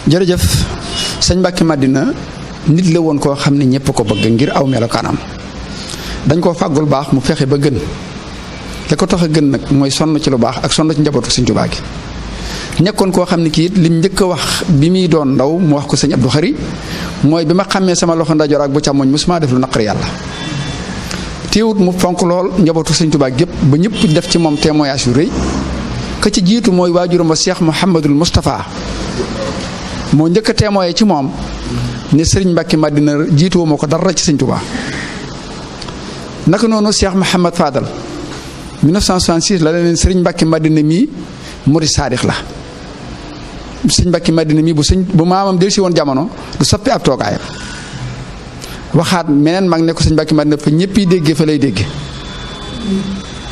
jërëjëf sëñ Mbàkke Madina nit la woon koo xam ne ñëpp ko bëgg ngir aw melokaanam dañ koo fàggul baax mu fexe ba gën te ko tax a gën nag mooy sonn ci lu baax ak sonn ci njabootu sëñ Tuubaa gi nekkoon koo xam ne kii it lim njëkk a wax bi muy doon ndaw mu wax ko sëñ Abdou Xari mooy bi ma xàmmee sama loxo ndajoor ak bu càmmoñ mosuma def lu naqari yàlla teewut mu fonk lool njabootu sëñ Tuubaa gépp ba ñëpp def ci moom témoignage yu rëy ka ci jiitu mooy waajuram ba Cheikh Mouhamadul Moustapha moo njëkk a témoigné ci moom ne sëriñ Mbàkke Madina jiituwu ma ko dara ci sëñ Tuubaa naka noonu Cheikh Mouhamad Fadal 1966 la leen sëriñ Mbàkke Madina mii murid saadix la sëriñ Mbàkke Madina mii bu maamam del si woon jamono du soppi ab toogaayam waxaat meneen mag ne ko sëriñ Mbàkke Madina fa ñëpp yi déggee fa lay dégge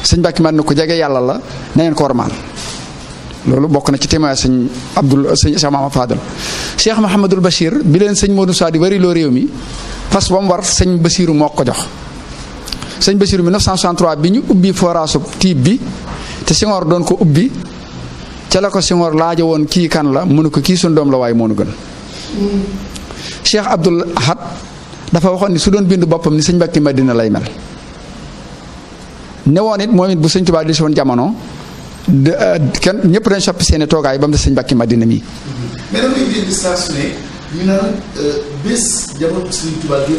sëriñ Mbàkke Madina ko jege yàlla la na ngeen ko warmaal loolu bokk na ci témoignage sëñ Cheikh Mahamad Fadal Cheikh Mahamadul Bachir bi leen sëñ Modou Sa di wari loo réew mi fas ba mu war sëñ Basiru moo ko jox sëñ Basiru 1963 bi ñu ubbi forage Tiib bi te Senghor doon ko ubbi ca la ko Senghor laaja woon kii kan la mu ne ko kii suñ doom la waaye moo nu gën Cheikh Abdoul Ahad dafa waxoon ni su doon bind boppam ni sëñ Mbàkke Madina lay mel ne woon it moom it bu sëñ Tuubaa di si woon jamono kenn ñëpp dañ soppi seeni toogaay ba mu des sëñ Mbàkke Madina mii. mais damay dégg saa su ne ñu naan bés jamono sëñ Tuubaa gi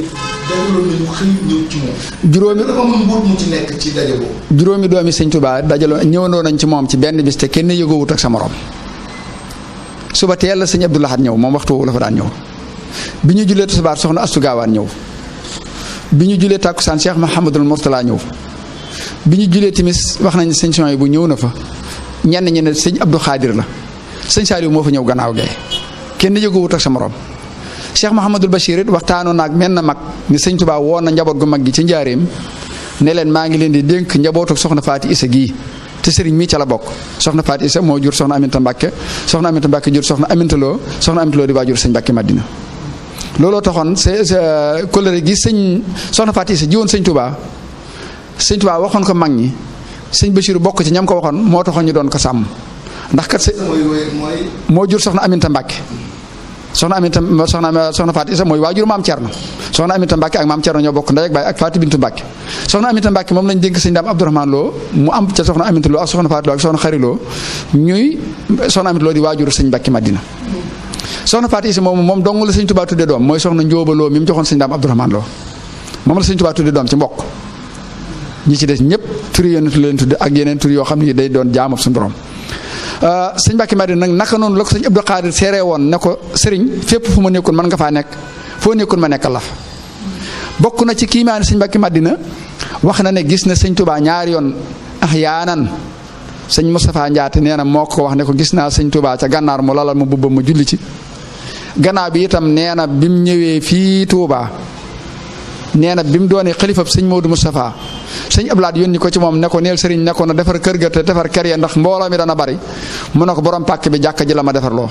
dajaloon nañu xëy ñëw ci moom. juróomi dafa am mbuut mu ci nekk ci daje boobu. juróomi doomi sëñ Tuubaa dajaloo ñëwandoo nañ ci moom ci benn bis te kenn yëgoowut ak sa morom suba teel la sëñ Abdou Lahad ñëw moom waxtu woowu la fa daan ñëw bi ñu julee tisbaar soxna Astu Gaawaan ñëw bi ñu julee tàkkusaan Cheikh Mahamadul Mourtala ñëw bi ñu julee timis wax nañ sëñ son yi bu ñëw na fa ñenn ñi ne sëñ Abdou Khadir la sëñ Saliou moo fa ñëw gannaaw gay kenn yëgoowut ak sa morom Cheikh Mouhamadul Bachir it waxtaanoon naag menn mag ni sëñ Tuubaa woon na njaboot gu mag gi ci njaareem ne leen maa ngi leen di dénk njabootu soxna Faati Isa gii te sëriñ mii ca la bokk soxna Faati Isa moo jur soxna Aminta Mbàkke soxna Aminta Mbàkke jur soxna Aminta Lo soxna Aminta Lo di waajur sëñ Mbàkke Madina looloo taxoon kóllëre gi soxna Faati Isa jiwoon sëñ Tuubaa waxoon ko mag ñi sëñ Bachir bokk ci ñam ko waxoon moo taxoon ñu doon ko sàmm ndax kat moo jur soxna Aminta Mbàkke soxna Faati Isa mooy waajur maam Cerno soxna Aminta Mbàkke ak maam Cerno ñoo bokk ndey ak baay ak Faati Bintu Mbàkke soxna Aminta Mbàkke moom lañ dénk sëñ Daam Abdourahmane Lo mu am ca soxna Aminta Lo ak soxna Faati Lo ak soxna Xari Lo ñuy soxna Aminta Lo di waajur sëñ Mbàkke Madina soxna Faati Isa moom dong la sëñ Tuubaa tudde doom mooy soxna Njóoba Lo mi mu joxoon sëñ Daam Abdourahmane Lo moom la sëñ Tuubaa tudde doom ci mbokk ñi ci des ñëpp tur yeneen tur leen tudde ak yeneen tur yoo xam ne day doon jaamab suñu borom sëñ Mbàkke Madina nag naka noonu la ko sëñ Abdou Khadir seeree woon ne ko sëriñ fépp fu ma nekkoon mën nga faa nekk foo nekkoon ma nekkal la fa bokk na ci kiimaani sëñ Mbàkke Madina wax na ne gis na sëñ Tuubaa ñaari yoon yaanan sëñ Moustapha Ndiaate nee na moo ko wax ne ko gis naa sëñ Tuubaa ca gànnaar mu lalal ma bubbam ma julli ci gannaaw bi itam nee na bi mu ñëwee fii Tuubaa nee na bi mu doonee xalifab sëñ Modou Moustapha sëñ Ablaat yónni ko ci moom ne ko neel sëriñ ne ko na defar kër ga te defar kër ya ndax mbooloo mi dana bari mu ne ko borom pàkk bi jàkka ji la ma defar loo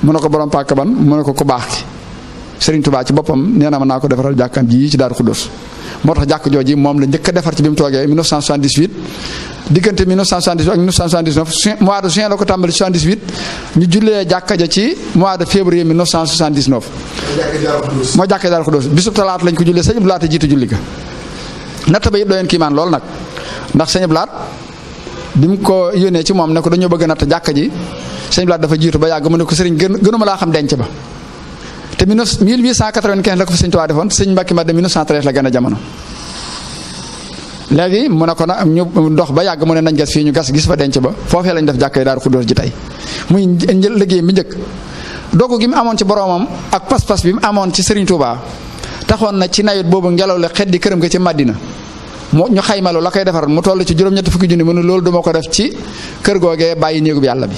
mu ne ko borom pàkk ban mu ne ko ku baax ki sëriñ Tuubaa ci boppam nee na ma naa ko defaral jàkkam ji ci Daaru Xuddoos moo tax jàkk jooji moom la njëkk a defar ci bi mu toogee 1978 diggante 1978 ak 1979 mois de juin la ko tàmbali 78 ñu jullee jàkka ja ci mois de février 1979 moo jàkkee Daaru Xuddoos bisub talaata lañ ko jullee sëñ Ablaat jiitu julli ga natt ba yëpp doyoon kiimaan lool nag ndax sëñ Ablaat bi mu ko yónnee ci moom ne ko dañoo bëgg a natt jàkka ji sëñ Ablaat dafa jiitu ba yàgg mu ne ko sëriñ gënuma laa xam denc ba te 1895 la ko fi sëñ Tuubaa defoon sëñ Mbàkke Madina 1913 la gën a jamono léegi mu ne ko nag ñu dox ba yàgg mu ne nañ gas fii ñu gas gis fa denc ba foofee lañ def jàkka yi Daaru Xuddoos ji tey muy liggéey bi njëkk dogu gi mu amoon ci boroomam ak pas-pas bi mu amoon ci sëriñ Tuubaa taxoon na ci nawet boobu ngelaw la xet di këram nga ci Madina ñu xaymalu la koy defar mu toll ci juróom-ñetti fukki junni mu ne loolu duma ko def ci kër googee bàyyi néegub yàlla bi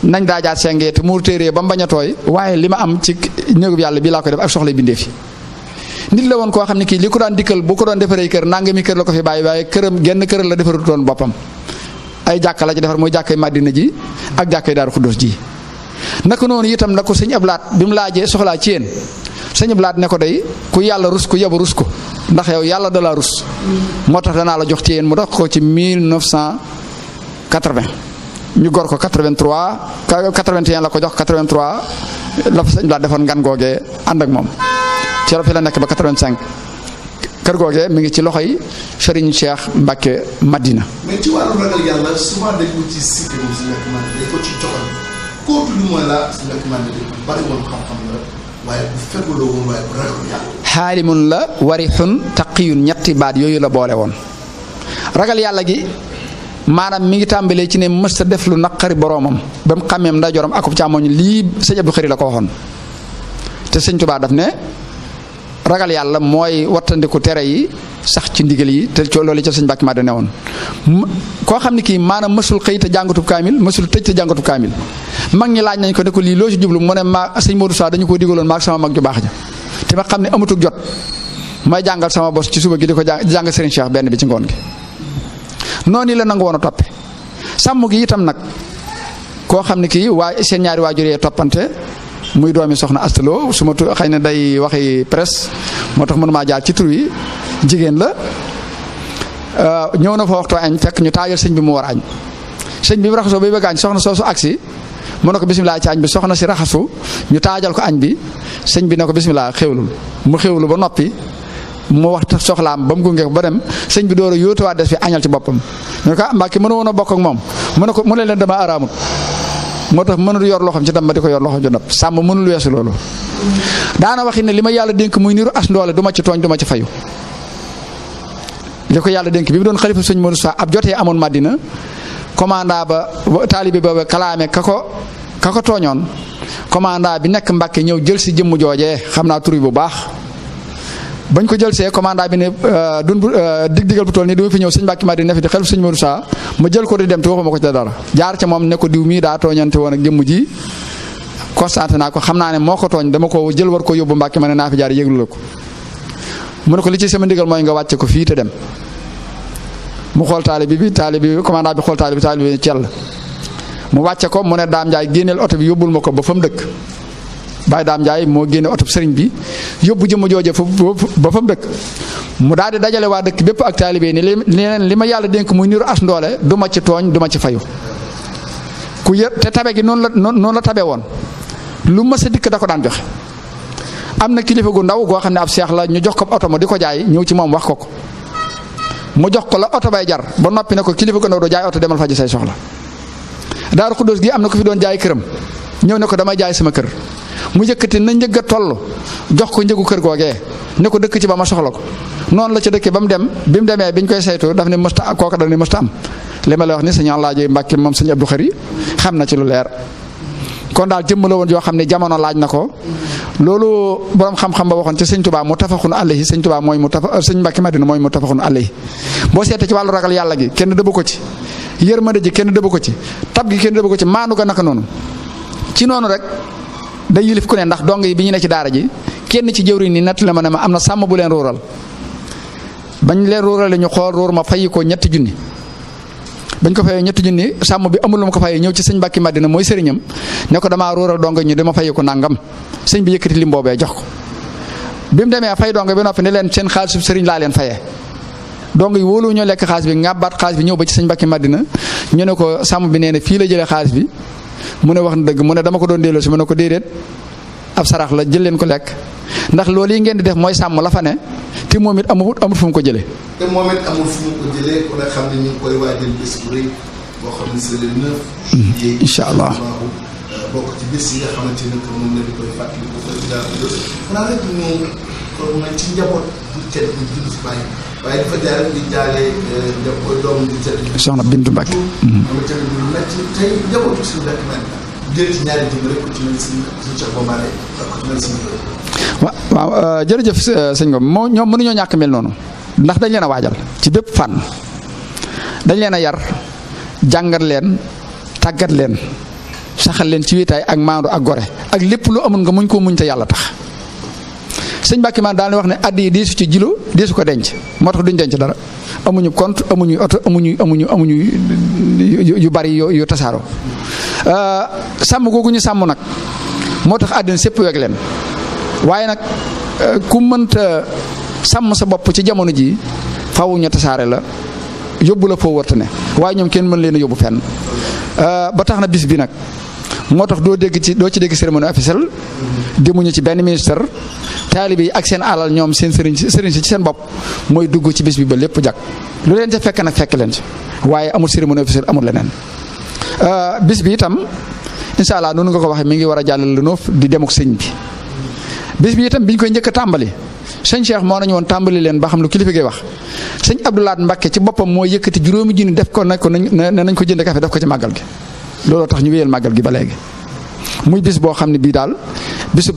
nañ daajaat sengee te muur téere ba mu bañ a tooy waaye li ma am ci néegub yàlla bi laa koy def ak soxla bindee fi nit la woon koo xam ne kii li ko daan dikkal bu ko doon defaree kër nangami kër la ko fi bàyyi waaye genn kër la defarutoon boppam ay jàkka la ci defar muy jàkkay Madina ji ak jàkkay Daaru Xuddoos ji naka noonu itam na ko sëñ Ablaat bi mu laajee soxlaa ci yéen sëñ Ablaat ne ko day ku yàlla rus ku yebu rus ko ndax yow yàlla da laa rus moo tax danaa la jox ci yéen mu dox ko ci 1980 ñu gor ko 81 la ko jox 83 la fa sëñ Blaat defoon ngan googee ànd ak moom ci la fi la nekk ba 85 kër googee mi ngi ci loxoy Serigne Cheikh Mbacke Madina. mais ci wàllu ragal yàlla souvent dañ ko ci cité moom si nekk man dañ ko ci joxoon kóotu lu mooy la si nekk man bari woon xam-xam la waaye bu feguloo woon waaye bu ragal yàlla. xaalimun la warixun taqiyun ñetti baat yooyu la boole woon ragal yàlla gi maanaam mi ngi tàmbalee ci ne mës a def lu naqari boroomam ba mu xàmmeem ndeyjooram akub càmmoñ lii sëñ Abdou Khari la ko waxoon te sëñ Tuubaa daf ne ragal yàlla mooy wattandiku tere yi sax ci ndigal yi te loolu ca sëñ Mbàkke Madina ne woon koo xam ne kii maanaam mësul xëy te jàngatub kaamil mësul tëj te jàngatub kaamil mag ñi laaj nañ ko ne ko lii loo ci jublu mu ne ma sëñ Modou Sa dañu ko digaloon maag sama mag ju baax ja te ma xam ne amatul jot may jàngal sama bos ci suba gi di ko jàng Serigne Cheikh benn bi ci ngoon gi noonu la nangu woon a toppe sàmm gi itam nag koo xam ne kii waa seen ñaari waajur yee toppante muy doomi soxna Astaloo su ma xëy na day waxi presse moo tax mënumaa jaar ci tur wi jigéen la ñëw na fa waxtu añ fekk ñu taajal sëñ bi mu war añ sëñ bi mu raxasoo bay bëgg añ soxna soosu agsi mu ne ko bisimilah ci añ bi soxna si raxasu ñu taajal ko añ bi sëñ bi ne ko bisimilah xéwlul mu xéwlu ba noppi mu wax soxlaam ba mu gunge ko ba dem sëñ bi door a yóotuwaat des fi añal ci boppam ñu ko Mbàkke mënu woon a bokk ak moom mu ne leen dama araamut moo tax mënul yor loxoom ci dem ma di ko yor loxoom ci nopp sàmm mënul weesu loolu daana waxi ne li ma yàlla dénk muy niru as ndoole du ma ci tooñ du ma ci fayu li ko yàlla dénk bi mu doon xalifa sëñ Modou Sa ab jotee amoon Madina commandant ba taalibe booba kalaame ka ko tooñoon commandant bi nekk Mbàkke ñëw jël si jëmm joojee xam naa tur bu baax bañ ko jël see commandant bi ne digal bu toll nii dama fi ñëw sëñ Mbàkke Madina ne fi di xel sëñ Modou Sa ma jël ko di dem te waxuma ko ci dara jaar ca moom ne ko diw mii daa tooñante woon ak jëmm ji constaté naa ko xam naa ne moo ko tooñ dama ko jël war ko yóbbu Mbàkke ma ne naa fi jaar yëglu la ko mu ne ko li ci sama ndigal mooy nga wàcce ko fii te dem mu xool taalibe bi commandant bi xool taalibe bi cell mu wàcce ko mu ne Daam Njaay génneel oto bi yóbbul ma ko ba fa mu dëkk Baye Daam Njaay moo génne oto sëriñ bi yóbbu jëmm jooje ba fa mu dëkk mu daal di dajale waa dëkk bépp ak taalibe ni li ma yàlla dénk muy niru as ndoole du ma ci tooñ du ma ci fayu ku yër te tabe gi noonu la tabe woon lu ma sa dikk da ko daan joxe am na kilifa gu ndaw goo xam ne ab seex la ñu jox ko oto ma di ko jaay ñëw ci moom wax ko mu jox ko la oto bay jar ba noppi ne ko kilifa gu ndaw doo jaay oto demal faji say soxla Daaru Xuddoos gi am na ko fi doon jaay këram ñëw ne ko damay jaay sama kër mu yëkkati na njëgg a toll jox ko njëgu kër googee ne ko dëkk ci ba ma soxla ko noonu la ca dëkkee ba mu dem bi mu demee bi ñu koy saytu daf ne mësta kooka daf ne mësta am li ma la wax ni sëñ Alaaji Mbàkke moom sëñ Abdou Khari xam na ci lu leer kon daal jëmm la woon yoo xam ne jamono laaj na ko loolu borom xam-xam ba waxoon ci sëñ Tuubaa mu tafaxun alayhi sëñ Tuubaa mooy sëñ Mbàkke Madina mooy mu tafaxun alayhi boo seetee ci wàllu ragal yàlla gi kenn dëbb ko ci yërmande ji kenn dëbb ko ci tab gi kenn dëbb ko ci maanu ga naka noonu ci noonu rek day yilif ku ne ndax dong yi bi ñu ne ci daara ji kenn ci jëwriñ ni natt la ma ne ma am na sàmm bu leen ruural bañ leen ruurale ñu xool ruur ma fay ko ñetti junni bañ ko fayee ñetti junni sàmm bi amul lu ma ko fayee ñëw ci sëñ Mbàkke Madina mooy sëriñam ne ko damaa ruural dong ñu dama fay ko nangam sëñ bi yëkkati lim boobee jox ko bi mu demee fay dong bi noppi ne leen seen xaalisu sëriñ laa leen fayee dong yi wóolu ñoo lekk xaalis bi ngàbbaat xaalis bi ñëw ba ci sëñ Mbàkke Madina ñu ne ko sàmm bi nee na fii la jëlee xaalis bi mu ne wax na dëgg mu ne dama ko doon delloo si mu ne ko déedéet ab sarax la jël leen ko lekk ndax loolu yi ngeen di def mooy sàmm la fa ne te moom it amul fu mu ko jëlee. te moom it amul fu mu ko jëlee ku ne xam ne ñu ngi koy waajal bés bu rëy boo xam ne c'est le 9 juillet. incha allah bokk ci bés yi nga xamante ne que moom la di koy fàttali ko président bi xanaa rek ñu ko ci njaboot bu tedd bu juddu si bàyyi waaye dafa jaar di jaale doom di tedd soxna Bintu Mbàkke ama tamit lu metti tey njabootu suñu Mbàkke Madina jël ci ñaari jëm rek ko ci mel suñu Cheikh Bombaré ak ko ci mel suñu waaw jërëjëf sëñ Ngom ñoom mënuñoo ñàkk mel noonu ndax dañ leen a waajal ci bépp fànn dañ leen a yar jàngat leen tàggat leen saxal leen ci wéetaay ak maandu ak gore ak lépp lu amul nga muñ koo muñ te yàlla tax sëñ Mbàkke man daal di wax ne addi yi deesu ci jilo deesu ko denc moo tax duñ denc dara amuñu compte amuñu oto amuñu yu bari yu tasaaroo sàmm googu ñu sàmm nag moo tax àddina sépp weg leen waaye nag ku mënta sàmm sa bopp ci jamono ji faw ñu tasaare la yóbbu la foo wërta ne waaye ñoom kenn mën leen a yóbbu fenn ba tax na bis bi nag moo tax doo ci dégg cérémonie officielle demuñu ci benn ministère taalibe yi ak seen alal ñoom seen sëriñ si ci seen bopp mooy dugg ci bis bi ba lépp jag lu leen ca fekk nag fekk leen ci waaye amul cérémonie officielle amul leneen bis bi itam incha allah noonu nga ko waxee mi ngi war a jàllale lu noof di demuk sëñ bi bis bi itam biñ koy njëkk a tàmbali sëñ Cheikh moo nañu woon tàmbali leen ba xam lu kilifa gi wax sëñ Abdou Lahad Mbacké ci boppam moo yëkkati juróomi junni def ko nañ ko jënd café def ko ci màggal gi looloo tax ñu wéyal màggal gi ba léegi muy bis boo xam ne bii daal bisu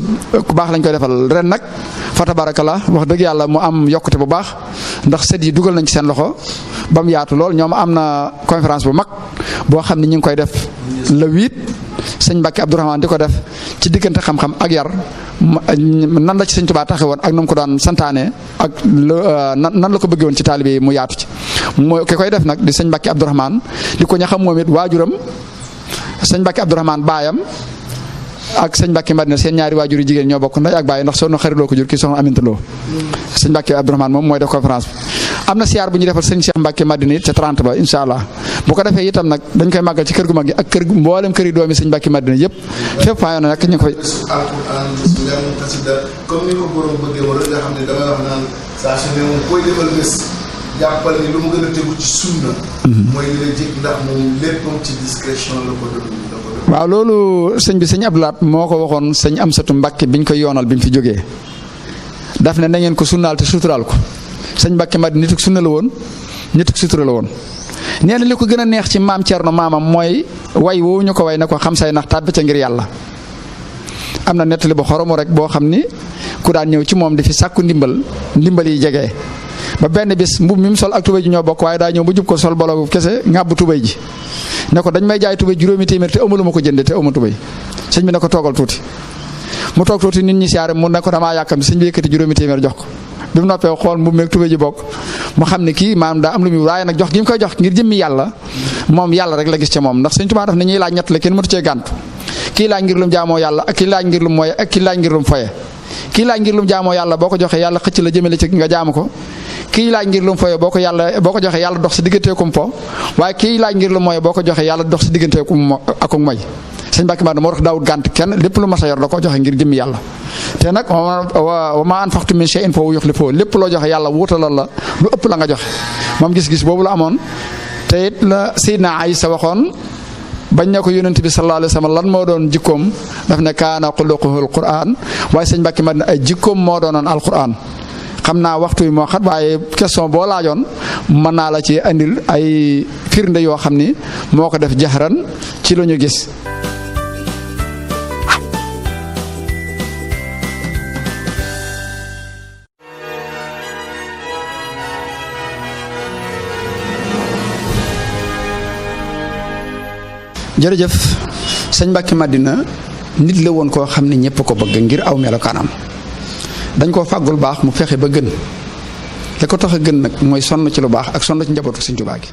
ku baax lañ koy defal ren nag fa tabarakallah wax dëgg yàlla mu am yokkute bu baax ndax sët yi dugal nañ ci seen loxo ba mu yaatu lool ñoom am na conférence bu mag boo xam ne ñu ngi koy def le 8 sëñ Mbacké Abdourahmane di ko def ci diggante xam-xam ak yar nan la ci sëñ Tuubaa taxe woon ak nu mu ko daan santaane ak nan la ko bëggee woon ci taalibe yi mu yaatu ci mooy ki koy def nag di sëñ Mbacké Abdourahmane di ko ña xam moom it waajuram sëñ Mbacké Abdourahmane baayam ak sëñ Mbacké Madina seen ñaari waajur yu jigéen ñoo bokk ndey ak baay ndax soxna xariloo ko jur kii soxna Aminta Lo sëñ Mbacké Abdourahmane moom mooy def conférence bi am na siyaar bu ñu defal sëñ Cheikh Mbacké Madina it ca 30 ba incha allah bu ko defee itam nag dañ koy màggal ci kër gu mag gi ak kër mboolem kër yi doomi sëñ Mbacké Madina yëpp fépp faa yoon nag ñu koy comme ni ko borom bëggee woon rek nga xam ne damay wax naan saa su ne moom koy defal bés jàppal ni lu mu gën a tegu ci sunna mooy li la jëkk ndax moom lépp moom ci discrétion la ko doon waaw loolu sëñ bi sëñ Abdou Lahad moo ko waxoon sëñ Amsatu Mbacké biñ koy yoonal bi mu fi jógee daf ne na ngeen ko sunnaal te suturaal ko sëñ Mbacké Madina nituk sunna la woon nituk sutura la woon nee na li ko gën a neex ci maam Thierno maamam mooy way woowu ñu ko way na ko xam say nax tàbbi ca ngir yàlla am na nettali bu xoromu rek boo xam ni ku daan ñëw ci moom di fi sàkku ndimbal yi jege ba benn bis mbub mi mu sol ak tubéy ji ñoo bokk waaye daa ñëw ba jub ko sol bolo kese ŋàbb tubéy ji ne ko dañ may jaay tubéy juróomi téeméer te amuluma ko jënde te amu tubéy sëñ bi ne ko toogal tuuti mu toog tuuti nit ñi siyaare mu ne ko damaa yàkkam sëñ bi yëkkati juróomi téeméer jox ko bi mu noppee xool mbub meeg tubéy ji bokk mu xam ne kii maanaam daa am lu muy waaye nag jox gi mu koy jox ngir jëmmi yàlla moom yàlla rek la gis ca moom ndax sëñ Tuubaa daf ne ñuy laaj ñett la kenn mëtu cee gàntu kii laaj ngir lum jaamoo yàlla ak kii laaj ngir lum mooy ak kii laaj ngir lum foye kii laaj ngir lum jaamoo yàlla boo ko joxee yàlla xëcc la jëmale ci nga jaamu ko kii laaj ngir lum foye boo ko joxee yàlla dox si digganteekum po waaye kii laaj ngir lum mooy boo ko joxee yàlla dox si digganteekum ak mooy sëñ Mbacké Madina moo tax daawut gànt kenn lépp lu mas a yor da ko joxe ngir jëmmi yàlla te nag wa ma anfaqtum min shay'in fa huwa yukhlifuhu lépp loo joxe yàlla wuutalal la lu ëpp la nga joxe moom gis-gis boobu la amoon te it la Seydina Aysa waxoon bañ ne ko yonent bi sallallahu alayhi wa sallam lan moo doon jikkoom daf ne kaana xuluquhu alquran waaye sëñ Mbacké Madina ay jikkoom moo doonoon alquran xam naa waxtu yi moo xat waaye question boo laajoon mën naa la ci andil ay firnde yoo xam ni moo ko def jaxran ci lu ñu gis. jërëjëf sëñ Mbacké Madina nit la woon koo xam ne ñëpp ko bëgg ngir aw melokaanam dañ koo fàggul baax mu fexe ba gën li ko tax a gën nag mooy sonn ci lu baax ak sonn ci njabootu sëñ Tuubaa gi